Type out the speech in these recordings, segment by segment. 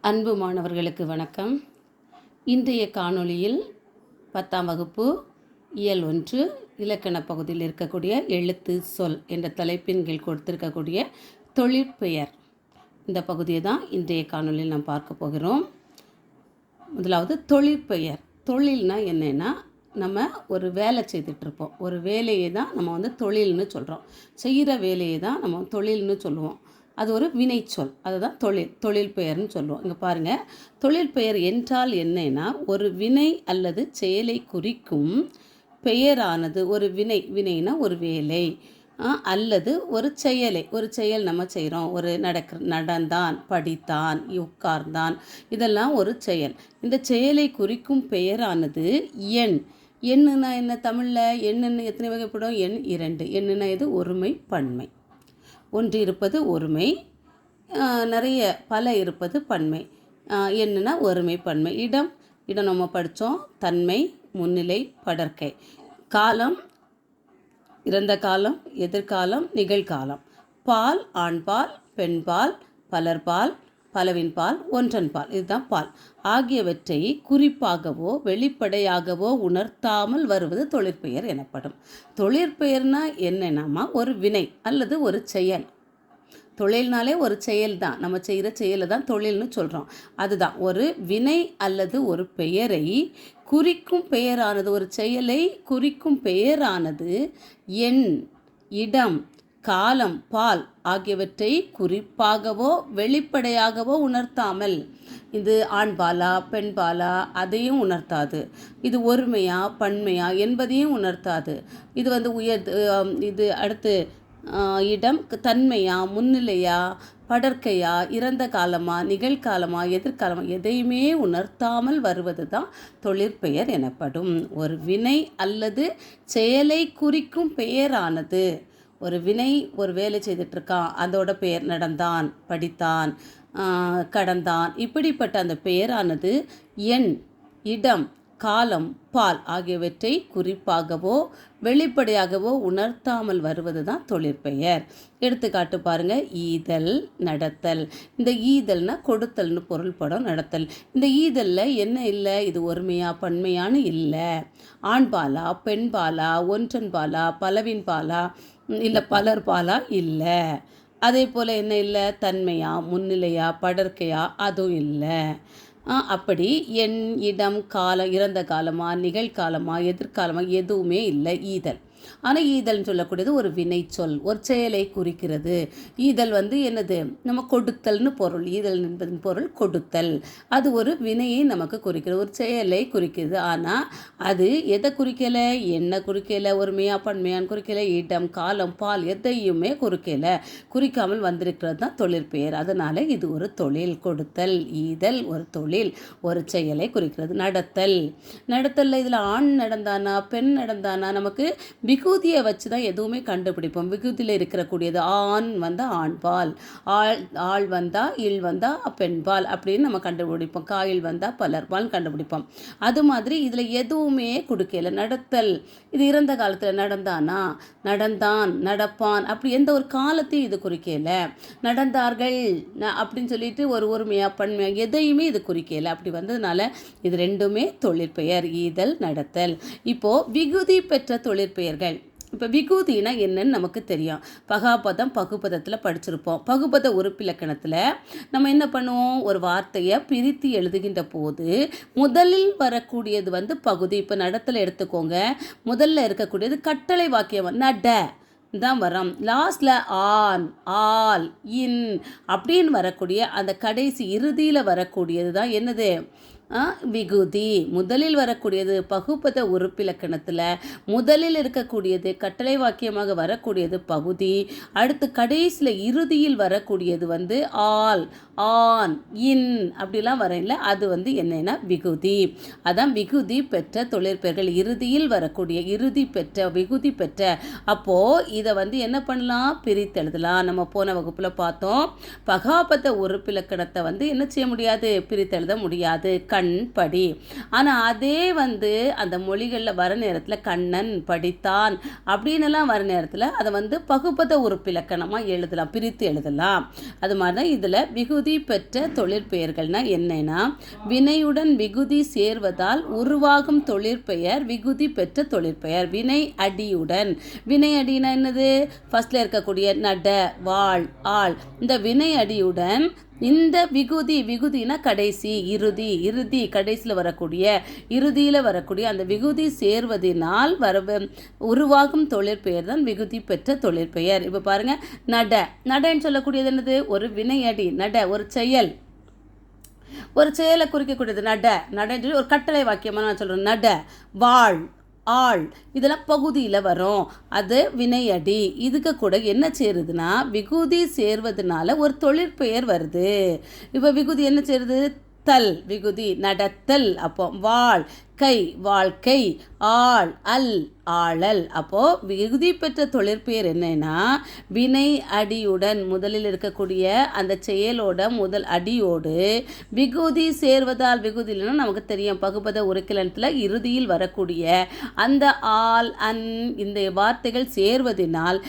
அன்பு மாணவர்களுக்கு வணக்கம். இன்றைய காணொளியில் 10ஆம் வகுப்பு இயல் 1 இலக்கண பகுதியில் இருக்கக்கூடிய எழுத்து சொல் என்ற தலைப்பின் கீழ் கொடுத்திருக்கக்கூடிய தொழிற்பெயர் இந்த பகுதியை தான் இன்றைய காணொளியில் நாம் பார்க்க போகிறோம். முதலாவது தொழிற்பெயர். தொழில்னா என்னென்னா, நம்ம ஒரு வேலை செய்துட்ருப்போம். ஒரு வேலையை தான் நம்ம தொழில்னு சொல்கிறோம். செய்கிற வேலையை தான் நம்ம தொழில்னு சொல்லுவோம். அது ஒரு வினைச்சொல். அதுதான் தொழில் பெயர்னு சொல்லுவோம். இங்கே பாருங்கள், தொழில் பெயர் என்றால் என்னன்னா, ஒரு வினை அல்லது செயலை குறிக்கும் பெயரானது ஒரு வினைனா ஒரு வேலை அல்லது ஒரு செயல் நம்ம செய்கிறோம். ஒரு நடந்தான், படித்தான், உட்கார்ந்தான், இதெல்லாம் ஒரு செயல். இந்த செயலை குறிக்கும் பெயரானது எண்ணுனா என்ன? தமிழில் எண்ணுன்னு எத்தனை வகைப்படும்? எண் 2. எண்ணுனா இது ஒருமை பன்மை. ஒன்று இருப்பது ஒருமை, நிறைய பல இருப்பது பன்மை. என்னன்னா ஒருமை பன்மை. இடம் நம்ம படித்தோம். தன்மை, முன்னிலை, படர்க்கை. காலம், இறந்த காலம், எதிர்காலம், நிகழ்காலம். பால், ஆண்பால், பெண்பால், பலர்பால், பலவின்பால், ஒன்றன்பால், இதுதான் பால் ஆகியவற்றை குறிப்பாகவோ வெளிப்படையாகவோ உணர்த்தாமல் வருவது தொழிற்பெயர் எனப்படும். தொழிற்பெயர்னா என்னென்னாமா, ஒரு வினை அல்லது ஒரு செயல். தொழில்னாலே ஒரு செயல் தான். நம்ம செய்கிற செயலை தான் தொழில்னு சொல்கிறோம். அதுதான் ஒரு வினை அல்லது ஒரு பெயரை குறிக்கும் பெயரானது, ஒரு செயலை குறிக்கும் பெயரானது எண், இடம், காலம், பால் ஆகியவற்றை குறிப்பாகவோ வெளிப்படையாகவோ உணர்த்தாமல், இது ஆண்பாலா பெண்பாலா அதையும் உணர்த்தாது. இது ஒருமையா பன்மையா என்பதையும் உணர்த்தாது. இது இது அடுத்து இடம், தன்மையா, முன்னிலையா, படர்க்கையா, இறந்த காலமா, நிகழ்காலமா, எதிர்காலமா எதையுமே உணர்த்தாமல் வருவது தான் தொழிற்பெயர் எனப்படும். ஒரு வினை அல்லது செயலை குறிக்கும் பெயரானது, ஒரு வினை ஒரு வேலை செய்துட்ருக்கான், அதோட பெயர் நடந்தான், படித்தான், கடந்தான், இப்படிப்பட்ட அந்த பெயரானது எண், இடம், காலம், பால் ஆகியவற்றை குறிப்பாகவோ வெளிப்படையாகவோ உணர்த்தாமல் வருவது தான் தொழிற்பெயர். எடுத்துக்காட்டு பாருங்கள். ஈதல், நடத்தல். இந்த ஈதல்னா கொடுத்தல்னு பொருள்படும். நடத்தல், இந்த ஈதலில் என்ன இல்லை? இது ஒருமையா பன்மையானு இல்லை. ஆண்பாலா பெண்பாலா, ஒன்றன்பாலா, பலவின்பாலா, இல்லை பலர்பாலா இல்லை. அதே போல் என்ன இல்லை? தன்மையா, முன்னிலையா, படர்க்கையா, அதுவும் இல்லை. அப்படி எண், இடம், காலம், இறந்த காலமா, நிகழ்காலமா, எதிர்காலமா எதுவுமே இல்லை ஈதல். ஆனால் ஈதல்னு சொல்லக்கூடியது ஒரு வினைச்சொல், ஒரு செயலை குறிக்கிறது. ஈதல் என்னது? நம்ம கொடுத்தல்னு பொருள். ஈதல் என்பதன் பொருள் கொடுத்தல். அது ஒரு வினையை நமக்கு குறிக்கிறது, ஒரு செயலை குறிக்கிறது. ஆனால் அது எதை குறிக்கலை? என்ன குறிக்கலை? ஒருமையா பன்மையான்னு குறிக்கலை. இடம், காலம், பால் எதையுமே குறிக்காமல் வந்திருக்கிறது தான் தொழிற்பெயர். அதனால் இது ஒரு தொழில். கொடுத்தல், ஈதல் ஒரு தொழில், ஒரு செயலை குறிக்கிறது. நடத்தல் இதில் ஆண் நடந்தானா பெண் நடந்தானா நமக்கு விகுதியை வச்சு தான் எதுவுமே கண்டுபிடிப்போம். விகுதியில் இருக்கக்கூடியது ஆண் வந்தால் ஆண்பால், ஆள் வந்தால் இல் வந்தால் பெண்பால் அப்படின்னு நம்ம கண்டுபிடிப்போம். காயில் வந்தால் பலர்பால் கண்டுபிடிப்போம். அது மாதிரி இதில் எதுவுமே கொடுக்கல. நடத்தல், இது இறந்த காலத்தில் நடந்தானா, நடந்தான், நடப்பான், அப்படி எந்த ஒரு காலத்தையும் இது குறிக்கல. நடந்தார்கள் அப்படின்னு சொல்லிட்டு ஒரு ஒருமையா பன்மையா எதையுமே இது குறிக்கல. அப்படி வந்ததுனால இது ரெண்டுமே தொழிற்பெயர், ஈதல், நடத்தல். இப்போது விகுதி பெற்ற தொழிற்பெயர்கள். இப்போ விகுதினா என்னன்னு நமக்கு தெரியும். பகாபதம், பகுபதத்தில் படிச்சிருப்போம். பகுபத உறுப்பிலக்கணத்தில் நம்ம என்ன பண்ணுவோம்? ஒரு வார்த்தையை பிரித்து எழுதுகின்ற போது முதலில் வரக்கூடியது பகுதி. இப்போ நடத்தல எடுத்துக்கோங்க. முதல்ல இருக்கக்கூடியது கட்டளை வாக்கியம் நட தான் வரும். லாஸ்டில் ஆன், ஆல், இன் அப்படின்னு வரக்கூடிய அந்த கடைசி இறுதியில் வரக்கூடியது தான் என்னது? விகுதி. முதலில் வரக்கூடியது பகுபத உறுப்பிலக்கணத்தில் முதலில் இருக்கக்கூடியது கட்டளை வாக்கியமாக வரக்கூடியது பகுதி. அடுத்து கடைசியில் இறுதியில் வரக்கூடியது ஆல், ஆன், இன் அப்படிலாம் வரையில அது என்னென்னா விகுதி. அதான் விகுதி பெற்ற தொழிற்பெயர்கள். இறுதியில் வரக்கூடிய விகுதி பெற்ற. அப்போது இதை என்ன பண்ணலாம்? பிரித்து எழுதலாம். நம்ம போன வகுப்பில் பார்த்தோம். பகாபத உறுப்பிலக்கணத்தை என்ன செய்ய முடியாது? பிரித்து எழுத முடியாது. கண் படி. ஆனால் அதே அந்த மொழிகளில் வர நேரத்தில் கண்ணன் படித்தான் அப்படின்னுலாம் வர நேரத்தில் அதை பகுபத உறுப்பிலக்கணமாக எழுதலாம், பிரித்து எழுதலாம். அது மாதிரி தான் இதில் விகுதி பெற்ற தொழிற்பெயர்கள்னால் என்னன்னா, வினையுடன் விகுதி சேர்வதால் உருவாகும் தொழிற்பெயர் விகுதி பெற்ற தொழிற்பெயர். வினை அடியுடன், வினை அடினா என்னது? ஃபர்ஸ்ட்ல இருக்கக்கூடிய நட, வாழ், ஆள், இந்த வினை அடியுடன் இந்த விகுதினா கடைசி, இறுதி கடைசியில் வரக்கூடிய அந்த விகுதி சேர்வதனால் உருவாகும் தொழிற்பெயர் தான் விகுதி பெற்ற தொழிற்பெயர். இப்போ பாருங்க, நடன்னு சொல்லக்கூடியது என்னது? ஒரு வினையடி. நட ஒரு செயல், ஒரு செயலை குறிக்கக்கூடியது. நடன்னு சொல்லி ஒரு கட்டளை வாக்கியமாக நான் சொல்கிறேன். நட, வாழ், ஆள், இதெல்லாம் பகுதியில் வரும். அது வினையடி. இதுக்கு கூட என்ன சேருதுன்னா, விகுதி சேர்வதனால ஒரு தொழிற்பெயர் வருது. இப்போ விகுதி என்ன சேருது? தல், விகுதி நடத்தல். அப்போ வாழ், கை, வாழ்க்கை, ஆள், அல், ஆளல். அப்போது விகுதி பெற்ற தொழிற்பெயர் என்னன்னா, வினை அடியுடன் முதலில் இருக்கக்கூடிய அந்த செயலோட முதல் அடியோடு விகுதி சேர்வதால், விகுதி இல்லைன்னா நமக்கு தெரியும், பகுபத உருக்கிலத்தில் இறுதியில் வரக்கூடிய அந்த ஆள், அன், இந்த வார்த்தைகள் சேர்வதனால்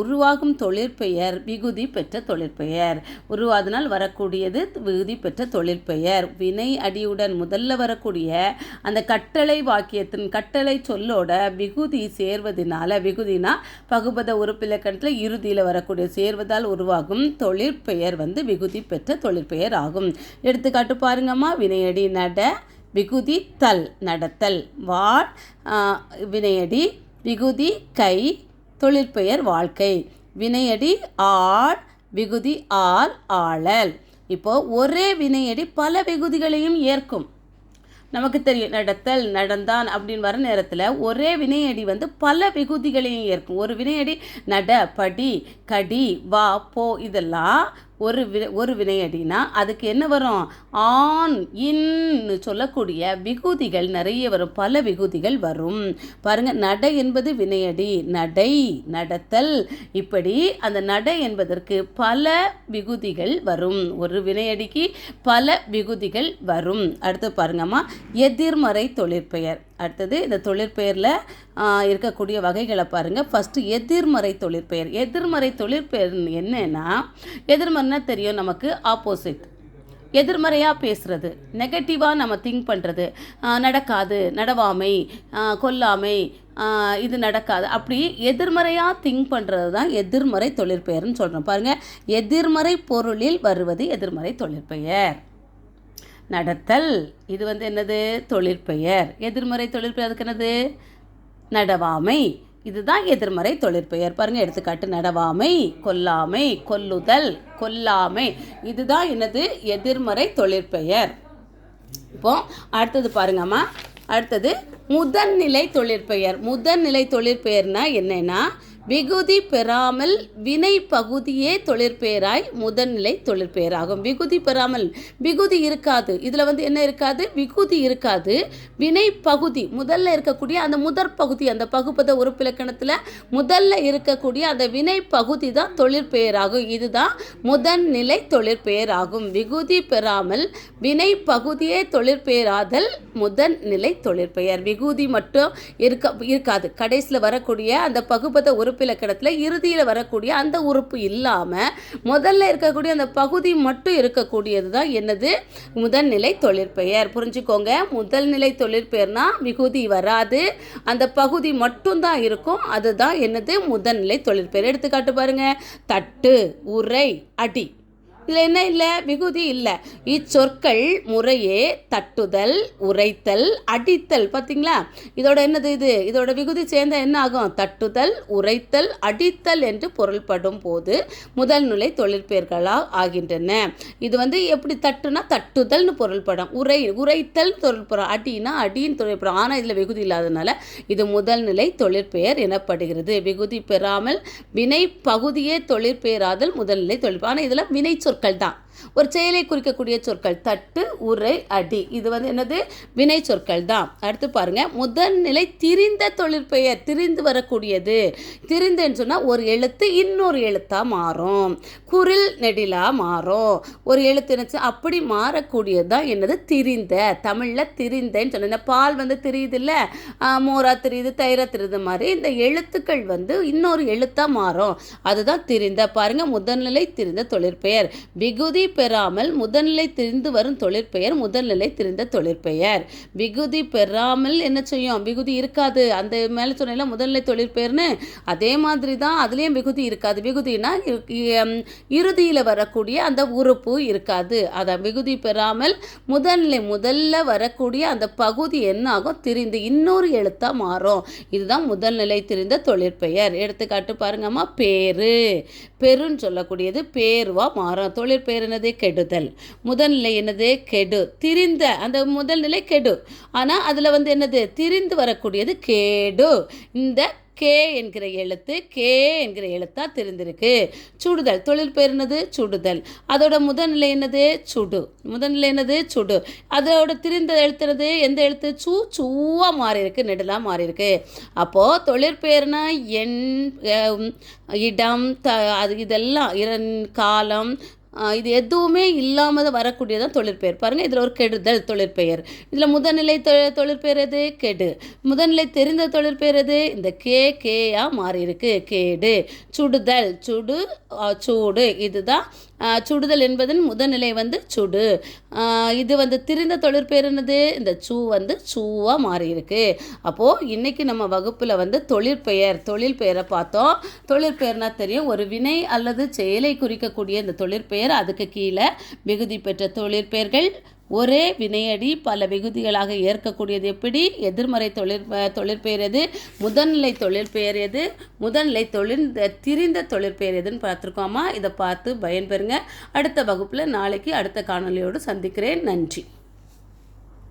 உருவாகும் தொழிற்பெயர் விகுதி பெற்ற தொழிற்பெயர். உருவாதனால் வரக்கூடியது விகுதி பெற்ற தொழிற்பெயர். வினை அடியுடன் முதல்ல வரக்கூடிய அந்த கட்டளை வாக்கியத்தின் கட்டளை சொல்லோட விகுதி சேர்வதனால, விகுதினா பகுபத உறுப்பிலக்கணத்தில் இறுதியில் வரக்கூடிய சேர்வதால் உருவாகும் தொழிற்பெயர் விகுதி பெற்ற தொழிற்பெயர் ஆகும். எடுத்துக்காட்டு பாருங்கம்மா. வினையடி நட, விகுதி தல், நடத்தல். வாழ், வினையடி விகுதி கை, தொழிற்பெயர் வாழ்க்கை. வினையடி ஆள், விகுதி ஆள், ஆளல். இப்போ ஒரே வினையடி பல விகுதிகளையும் ஏற்கும். நமக்கு தெரியும், நடத்தல், நடந்தான் அப்படின்னு வர நேரத்தில் ஒரே வினையடி பல விகுதிகளையும் ஏற்கும். ஒரு வினையடி நட, படி, கடி, வா, போ, இதெல்லாம் ஒரு வினையடினா அதுக்கு என்ன வரும்? ஆன், இன்னு சொல்லக்கூடிய விகுதிகள் நிறைய வரும், பல விகுதிகள் வரும். பாருங்க, நடை என்பது வினையடி. நடை, நடத்தல், இப்படி அந்த நடை என்பதற்கு பல விகுதிகள் வரும். ஒரு வினையடிக்கு பல விகுதிகள் வரும். அடுத்து பாருங்கம்மா, எதிர்மறை தொழிற்பெயர். அடுத்தது இந்த தொழிற்பெயரில் இருக்கக்கூடிய வகைகளை பாருங்கள். ஃபஸ்ட்டு எதிர்மறை தொழிற்பெயர். எதிர்மறை தொழிற்பெயர் என்னன்னா, எதிர்மறைனா தெரியும் நமக்கு, ஆப்போசிட், எதிர்மறையாக பேசுகிறது, நெகட்டிவாக நம்ம திங்க் பண்ணுறது, நடக்காது, நடவாமை, கொல்லாமை, இது நடக்காது, அப்படி எதிர்மறையாக திங்க் பண்ணுறது தான் எதிர்மறை தொழிற்பெயர்னு சொல்கிறோம். பாருங்கள், எதிர்மறை பொருளில் வருவது எதிர்மறை தொழிற்பெயர். நடத்தல், இது என்னது? தொழிற்பெயர். எதிர்மறை தொழிற்பெயர் அதுக்கு என்னது? நடவாமை, இதுதான் எதிர்மறை தொழிற்பெயர். பாருங்க, எடுத்துக்காட்டு, நடவாமை, கொல்லாமை, கொல்லுதல், கொல்லாமை, இதுதான் என்னது? எதிர்மறை தொழிற்பெயர். இப்போ அடுத்தது பாருங்கம்மா. அடுத்தது முதன்நிலை தொழிற்பெயர். முதன்நிலை தொழிற்பெயர்னா என்னன்னா, விகுதி பெறாமல் வினை பகுதியே தொழிற்பெயராய் முதன்நிலை தொழிற்பெயராகும். விகுதி பெறாமல், விகுதி இருக்காது, இதில் என்ன இருக்காது? விகுதி இருக்காது. வினை பகுதி முதல்ல இருக்கக்கூடிய அந்த முதற் பகுதி, அந்த பகுபத உறுப்பிலக்கணத்தில் முதல்ல இருக்கக்கூடிய அந்த வினை பகுதி தான் தொழிற்பெயராகும். இதுதான் முதன்நிலை தொழிற்பெயராகும். விகுதி பெறாமல் வினை பகுதியே தொழிற்பெயராதல் முதன்நிலை தொழிற்பெயர். விகுதி மட்டும் இருக்காது, கடைசியில் வரக்கூடிய அந்த பகுபத உறுப்பிலக்கணத்தில் இறுதியில் வரக்கூடிய அந்த உறுப்பு இல்லாமல் முதல்ல இருக்கக்கூடிய அந்த பகுதி மட்டும் இருக்கக்கூடியது தான் என்னது? முதல்நிலை தொழிற்பெயர். புரிஞ்சுக்கோங்க, முதல்நிலை தொழிற்பெயர்னா விகுதி வராது, அந்த பகுதி மட்டும்தான் இருக்கும், அதுதான் என்னது? முதல்நிலை தொழிற்பெயர். எடுத்துக்காட்டு பாருங்க, தட்டு, உரை, அடி, இதில் என்ன இல்லை? விகுதி இல்லை. இச்சொற்கள் முறையே தட்டுதல், உரைத்தல், அடித்தல். பார்த்தீங்களா? இதோட என்னது? இதோட விகுதி சேர்ந்த என்ன ஆகும்? தட்டுதல், உரைத்தல், அடித்தல் என்று பொருள்படும் போது முதல்நிலை தொழிற்பெயர்களாக ஆகின்றன. இது எப்படி? தட்டுனா தட்டுதல்னு பொருள்படும், உரைத்தல் பொருள்படும், அடினா அடின்னு தொழிற்படும். ஆனால் இதில் விகுதி இல்லாதனால இது முதல்நிலை தொழிற்பெயர் எனப்படுகிறது. விகுதி பெறாமல் வினை பகுதியே தொழிற்பெயராதல் முதல்நிலை தொழிற்பெயர். ஆனால் இதில் வினை சொற்கள் தான், ஒரு செயலை குறிக்கக்கூடிய சொற்கள் தட்டு, உரை, அடி. இது என்னது வினை சொற்கள் தான். அடுத்து பாருங்க, முதல்நிலை திரிந்த தொழிற்பெயர். திரிந்து வரக்கூடியது. திரிந்துன்னு சொன்னால் ஒரு எழுத்து இன்னொரு எழுத்தாக மாறும், குரில் நெடிலா மாறும். ஒரு எழுத்து நினச்சி அப்படி மாறக்கூடியது தான் என்னது திரிந்த. தமிழில் திரிந்தன்னு சொன்ன இந்த பால் தெரியுது இல்லை, மோரா தெரியுது, தயிரா தெரியுது மாதிரி இந்த எழுத்துக்கள் இன்னொரு எழுத்தாக மாறும், அதுதான் திரிந்த. பாருங்க, முதல்நிலை திரிந்த தொழிற்பெயர். விகுதி பெறாமல் முதல்நிலை திரிந்து வரும் தொழிற்பெயர் முதல்நிலை திரிந்த தொழிற்பெயர். விகுதி பெறாமல் என்ன செய்யும்? விகுதி இருக்காது. அந்த மேலே சொன்ன முதல்நிலை தொழிற்பெயர்னு அதே மாதிரி தான் அதுலேயும் விகுதி இருக்காது. விகுதினா இறுதியில் வரக்கூடிய அந்த உறுப்பு இருக்காது. அதை விகுதி பெறாமல் முதல்ல வரக்கூடிய அந்த பகுதி என்ன ஆகும்? திரிந்து இன்னொரு எழுத்தாக மாறும். இதுதான் முதல்நிலை திரிந்த தொழிற்பெயர். எடுத்துக்காட்டு பாருங்கம்மா, பேரு. பெருன்னு சொல்லக்கூடியது பேருவா மாறும். தொழிற்பெயர் என்னது? கெடுதல். முதல்நிலை என்னது? கெடு. திரிந்த அந்த முதல்நிலை கெடு, ஆனால் அதில் என்னது? திரிந்து வரக்கூடியது கேடு. இந்த கே என்கிற எழுத்து கே என்கிற எழுத்தா தெரிந்திருக்கு. சுடுதல். தொழிற்பெயர் என்னது? சுடுதல். அதோட முதல்நிலை என்னது? சுடு. முதல்நிலை என்னது? சுடு. அதோட திரிந்த எழுத்துனது எந்த எழுத்து? சூவா மாறி இருக்கு, நெடுலாக மாறி இருக்கு. அப்போது தொழிற்பெயர்னா எண், இடம், அது இதெல்லாம் காலம், இது எதுவுமே இல்லாமல் வரக்கூடியதான் தொழிற்பெயர். பாருங்கள், இதில் ஒரு கெடுதல் தொழிற்பெயர். இதில் முதல்நிலை தொழிற்பெயர் எது? கெடு. முதல்நிலை தெரிந்த தொழிற்பெயர் எது? இந்த கேயா மாறி இருக்கு, கேடு. சுடுதல். சூடு. இதுதான் சுடுதல் என்பதன் முதல்நிலை சுடு. இது திரிந்த தொழிற்பெயர் என்னது? இந்த சூவா மாறி இருக்கு. அப்போது இன்னைக்கு நம்ம வகுப்பில் தொழிற்பெயரை பார்த்தோம். தொழிற்பெயர்னா தெரியும், ஒரு வினை அல்லது செயலை குறிக்கக்கூடிய இந்த தொழிற்பெயர். அதுக்கு கீழே விகுதி பெற்ற தொழிற்பெயர்கள் ஒரே வினையடி பல விகுதிகளாக ஏற்கக்கூடியது எப்படி? எதிர்மறை தொழிற்பெயர் எது? முதல்நிலை தொழிற்பெயர் எது? முதல்நிலை திரிந்த தொழிற்பெயர் எதுன்னு பார்த்துருக்கோமா? இதை பார்த்து பயன்பெறுங்க. அடுத்த வகுப்பில் நாளைக்கு அடுத்த காணொலியோடு சந்திக்கிறேன். நன்றி.